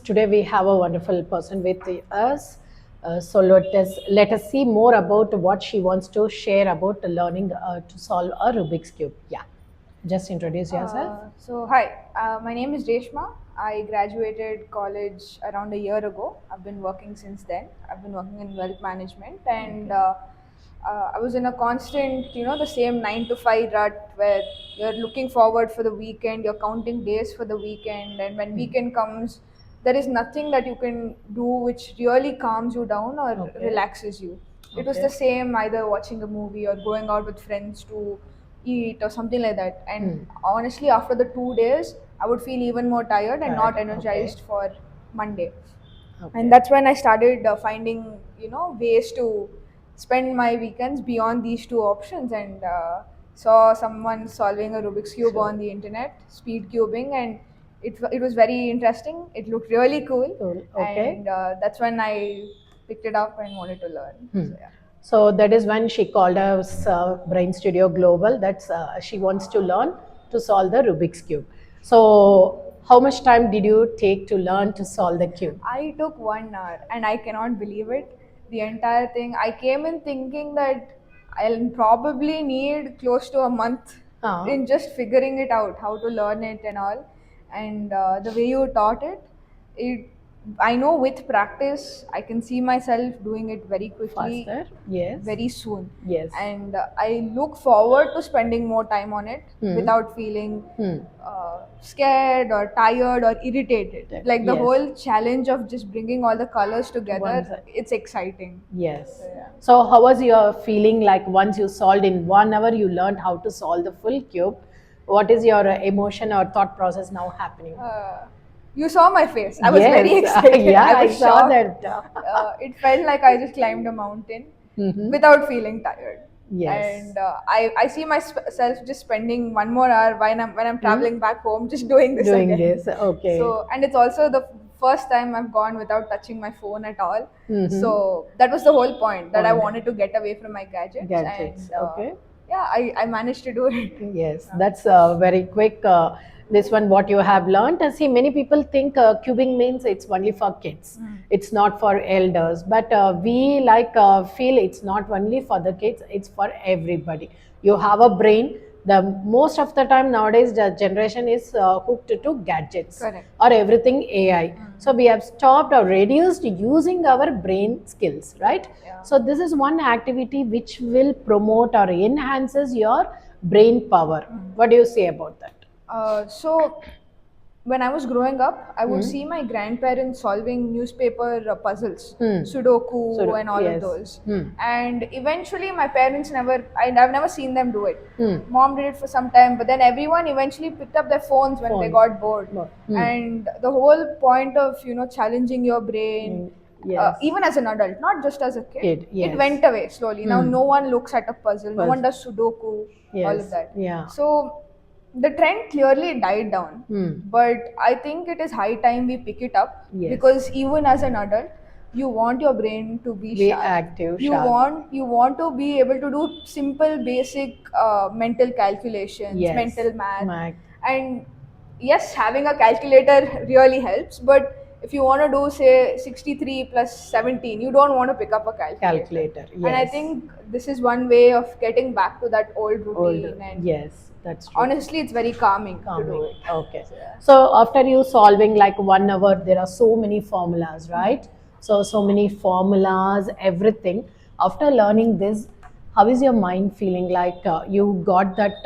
Today we have a wonderful person with us. So let us see more about what she wants to share about learning to solve a Rubik's cube. Yeah, just introduce yourself. Hi, my name is Reshma. I graduated college around a year ago. I've been working since then. I've been working in wealth management, and Okay. I was in a constant, the same 9 to 5 rut where you're looking forward for the weekend, you're counting days for the weekend, and when weekend comes, there is nothing that you can do which really calms you down or Okay. relaxes you. It was the Okay. same either watching a movie or going out with friends to eat or something like that. And Hmm. honestly, after the 2 days, I would feel even more tired and not Tired. Okay. energized for Monday. And Okay. that's when I started finding, ways to spend my weekends beyond these two options, and saw someone solving a Rubik's cube So on the internet, speed cubing, and it was very interesting. It looked really cool, cool. Okay. and that's when I picked it up and wanted to learn. Hmm. So yeah. So that is when she called us Brain Studio Global. That's she wants to learn to solve the Rubik's cube. So how much time did you take to learn to solve the cube? I took 1 hour and I cannot believe it. The entire thing. I came in thinking that I'll probably need close to a month Ah, in just figuring it out, how to learn it and all. And the way you taught it, it I know with practice, I can see myself doing it very quickly, faster. Yes. very soon. Yes. And I look forward to spending more time on it Hmm. without feeling Hmm. scared or tired or irritated. Like the Yes. whole challenge of just bringing all the colors One together, side. it's exciting. Yes. So, yeah. So how was your feeling like once you solved in 1 hour, you learned how to solve the full cube? What is your emotion or thought process now happening? Uh, you saw my face. I was very Yes. excited. Yeah, I I was saw shocked. that. It felt like I just climbed a mountain Mm-hmm. without feeling tired. Yes. And I see myself just spending 1 more hour when I'm Hmm? traveling back home, just doing this Doing again. this. Okay. So, and it's also the first time I've gone without touching my phone at all. Mm-hmm. So that was the whole point, that I Point. wanted to get away from my gadgets, Gadgets. and Okay. yeah, I managed to do it. Yes, Yeah. that's very quick. This one, what you have learned. See, many people think cubing means it's only for kids. It's not for elders. But we feel it's not only for the kids. It's for everybody. You have a brain. The most of the time nowadays, the generation is hooked to gadgets Correct. or everything AI. So we have stopped or reduced using our brain skills, right? Yeah. So this is one activity which will promote or enhances your brain power. What do you say about that? So when I was growing up, I would Hmm. see my grandparents solving newspaper puzzles, Hmm. Sudoku, So and all of yes. those. Hmm. And eventually, my parents I've never seen them do it. Hmm. Mom did it for some time, but then everyone eventually picked up their phones when they Phones. got bored. Hmm. And the whole point of challenging your brain, Hmm. Yes. even as an adult, not just as a kid, Kid. it Yes. went away slowly. Now Hmm. no one looks at a puzzle, no one First. does Sudoku, all of Yes. that. Yeah. So the trend clearly died down, Hmm. but I think it is high time we pick it up, Yes. because even as an adult, you want your brain to be Be sharp. active, You sharp. want you want to be able to do simple, basic mental calculations, Yes. mental math, Mac. and yes, having a calculator really helps. But if you want to do say 63 plus 17, you don't want to pick up a calculator. Calculator. And I Yes. think this is one way of getting back to that old Older. routine, and Yes. That's true. honestly, it's very calming to do Calming. it. Okay. So, yeah. So after you solving like 1 hour, there are so many formulas, right? So many formulas, everything. After learning this, how is your mind feeling? Like you got that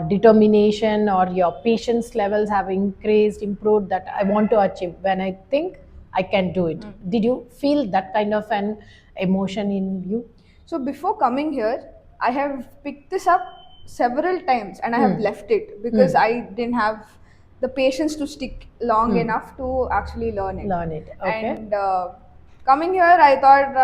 determination or your patience levels have increased, improved that I want to achieve. When I think I can do it. Did you feel that kind of an emotion in you? So before coming here, I have picked this up several times and I have Hmm. left it because Hmm. I didn't have the patience to stick long Hmm. enough to actually learn it. Learn it. Okay. And coming here, I thought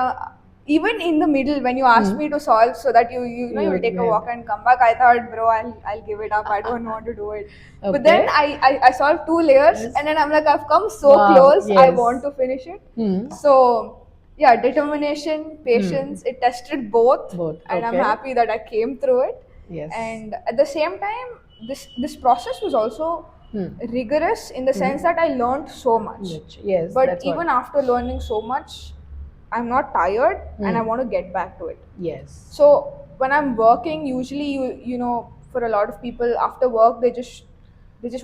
even in the middle when you asked Hmm. me to solve so that you'll You take a went. walk and come back, I thought, bro, I'll give it up. I don't want to do it. But then Okay. I solved two layers Yes. and then I'm like, I've come so Wow. close. I want Yes. to finish it. Hmm. So yeah, determination, Hmm. patience, it tested both, Both. and I'm Okay. happy that I came through it. Yes. And at the same time, this process was also rigorous in the sense that I learned so much. Yes, But that's even what. after learning so much, I'm not tired and I want to get back to it. Yes. So when I'm working, usually for a lot of people after work they just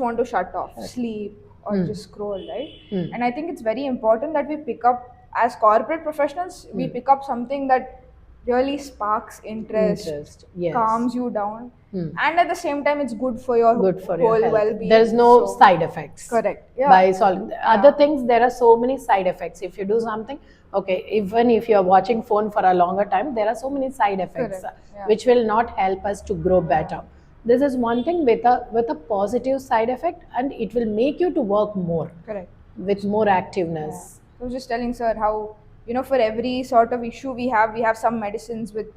want to shut off, sleep or just scroll, right? And I think it's very important that we pick up as corporate professionals, we pick up something that really sparks interest, Interest. Yes. calms you down, and at the same time it's good for your Good for your whole health. well-being. There's no So side effects. correct. Yeah. By solving other things, there are so many side effects. If you do something, okay, even if you're watching phone for a longer time, there are so many side effects Correct. Yeah. which will not help us to grow better. This is one thing with a positive side effect, and it will make you to work more Correct. with more activeness. I was just telling sir how, for every sort of issue we have some medicines with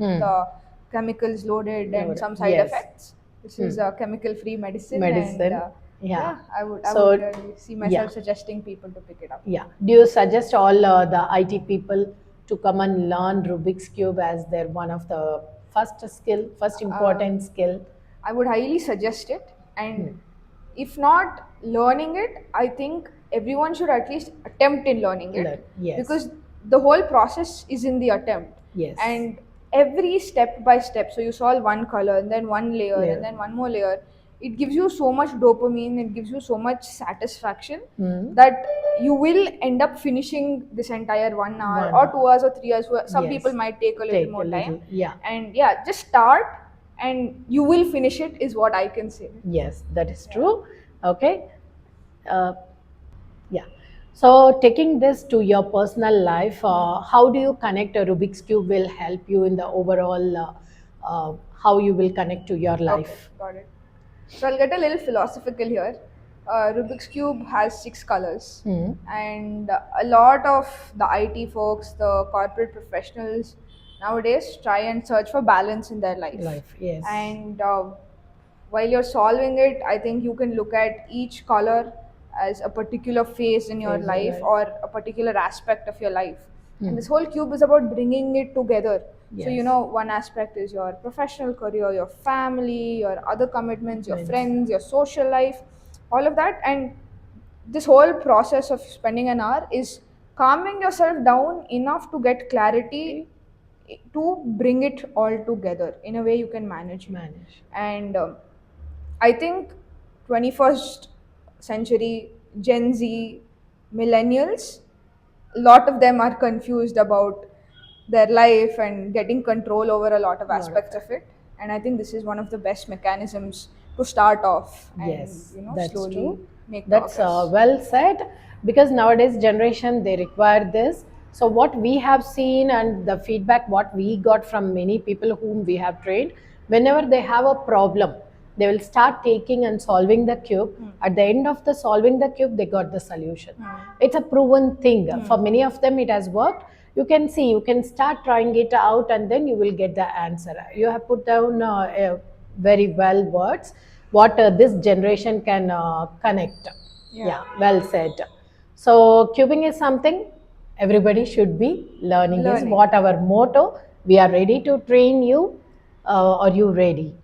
chemicals loaded and Loaded, some side yes. effects. This is a chemical-free medicine, Medicine. and Yeah. I So, would see myself yeah. suggesting people to pick it up. Yeah. Do you suggest all the IT people to come and learn Rubik's Cube as their one of the first important skill? I would highly suggest it, and if not learning it, I think everyone should at least attempt in learning it. Learn, yes. Because the whole process is in the attempt. Yes. And every step by step, so you solve one color and then one layer Layer. and then one more layer, it gives you so much dopamine, it gives you so much satisfaction that you will end up finishing this entire 1 hour 1 or 2 hours or 3 hours. Some Yes. people might take a little Take more a little, time. yeah. And yeah, just start and you will finish it, is what I can say. Yes, that is true. Okay. Uh, yeah. So taking this to your personal life, how do you connect a Rubik's Cube will help you in the overall how you will connect to your Okay, life? got it. So I'll get a little philosophical here. Rubik's Cube has 6 colors, and a lot of the IT folks, the corporate professionals nowadays try and search for balance in their life. Yes. And while you're solving it, I think you can look at each color as a particular phase in your Phase in life life. or a particular aspect of your life. And this whole cube is about bringing it together. So, Yes. one aspect is your professional career, your family, your other commitments, your friends, your social life, all of that. And this whole process of spending an hour is calming yourself down enough to get clarity to bring it all together in a way you can manage it. Manage. And I think 21st century Gen Z millennials, a lot of them are confused about their life and getting control over a lot of aspects of it. And I think this is one of the best mechanisms to start off and Yes, that's slowly true. make That's progress. well said, because nowadays generation they require this. So what we have seen and the feedback what we got from many people whom we have trained, whenever they have a problem, they will start taking and solving the cube. At the end of the solving the cube, they got the solution. It's a proven thing. For many of them, it has worked. You can see, you can start trying it out, and then you will get the answer. You have put down very well words what this generation can connect. Yeah, well said. So cubing is something everybody should be learning. Is Learning. what our motto. We are ready to train you. Are you ready?